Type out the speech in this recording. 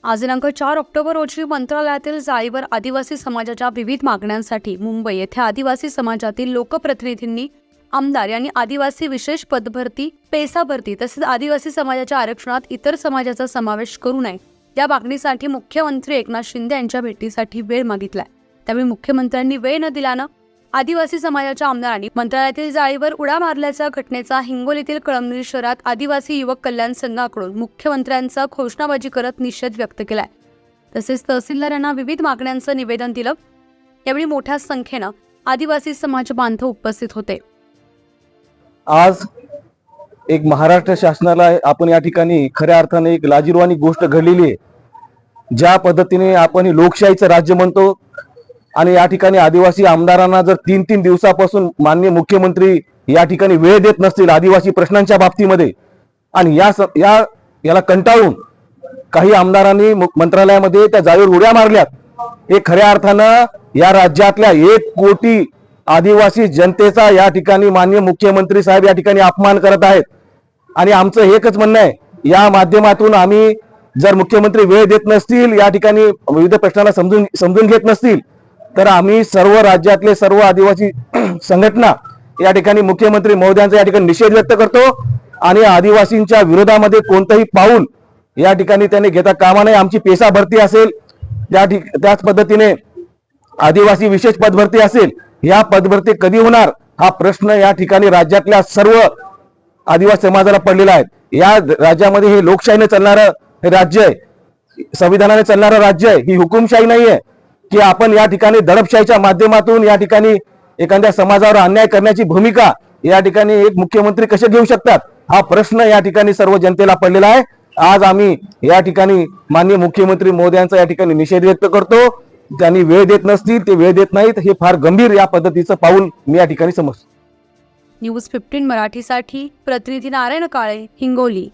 आज दिनांक 4 ऑक्टोबर रोजी मंत्रालयातील जाळीवर आदिवासी समाजाच्या विविध मागण्यांसाठी मुंबई येथे आदिवासी समाजातील लोकप्रतिनिधींनी, आमदार यांनी आदिवासी विशेष पदभरती, पेसा भरती तसेच आदिवासी समाजाच्या आरक्षणात इतर समाजाचा समावेश करू नये या मागणीसाठी मुख्यमंत्री एकनाथ शिंदे यांच्या भेटीसाठी वेळ मागितलाय। त्यावेळी मुख्यमंत्र्यांनी वेळ न दिल्यानं आदिवासी समाजाच्या आमदारांनी मंत्रालयातील जाळीवर उड्या मारल्याच्या घटनेचा हिंगोलीतील कळमनुरी शहरात आदिवासी युवक कल्याण संघाकडून मुख्यमंत्र्यांचा घोषणाबाजी करत निषेध व्यक्त केलाय। तसेच तहसीलदार यांना विविध मागण्यांचं निवेदन दिलं। यावेळी मोठ्या संख्येनं आदिवासी समाज बांधव उपस्थित होते। आज एक महाराष्ट्र शासनाला आपण या ठिकाणी खऱ्या अर्थाने एक लाजिरवाणी गोष्ट घडलेली आहे। ज्या पद्धतीने आपण लोकशाहीचं राज्य म्हणतो आणि या ठिकाणी आदिवासी आमदारांना जर 3-3 दिवसापासून माननीय मुख्यमंत्री या ठिकाणी वेळ देत नसतील आदिवासी प्रश्नांच्या बाबतीमध्ये आणि याला कंटाळून काही आमदारांनी मंत्रालयामध्ये त्या जाळीवर उड्या मारल्यात, हे खऱ्या अर्थानं या राज्यातल्या 1 कोटी आदिवासी जनतेचा या ठिकाणी माननीय मुख्यमंत्री साहेब या ठिकाणी अपमान करत आहेत। आणि आमचं एकच म्हणणं आहे, या माध्यमातून आम्ही जर मुख्यमंत्री वेळ देत नसतील, या ठिकाणी विविध प्रश्नांना समजून घेत नसतील, तर आम्ही सर्व राज्यातले सर्व आदिवासी संघटना या ठिकाणी मुख्यमंत्री महोदयांचा या ठिकाणी निषेध व्यक्त करतो आणि आदिवासींच्या विरोधामध्ये कोणतंही पाऊल या ठिकाणी त्यांनी घेता कामा नये। आमची पेसा भरती असेल, त्याच पद्धतीने आदिवासी विशेष पदभरती असेल, या पदभरती कधी होणार हा प्रश्न या ठिकाणी राज्यातल्या सर्व आदिवासी समाजाला पडलेला आहे। या राज्यामध्ये हे लोकशाहीने चालणारं हे राज्य आहे, संविधानाने चालणारं राज्य आहे, ही हुकुमशाही नाहीये की आपण या ठिकाणी दडपशाहीच्या माध्यमातून या ठिकाणी एखाद्या समाजावर अन्याय करण्याची भूमिका या ठिकाणी एक मुख्यमंत्री कसे घेऊ शकतात, हा प्रश्न या ठिकाणी सर्व जनतेला पडलेला आहे। आज आम्ही या ठिकाणी माननीय मुख्यमंत्री महोदयांचा या ठिकाणी निषेध व्यक्त करतो। त्यांनी वेळ देत नसतील, ते वेळ देत नाहीत, हे फार गंभीर या पद्धतीचं पाऊल मी या ठिकाणी समजतो। न्यूज 15 मराठीसाठी प्रतिनिधी नारायण काळे, हिंगोली।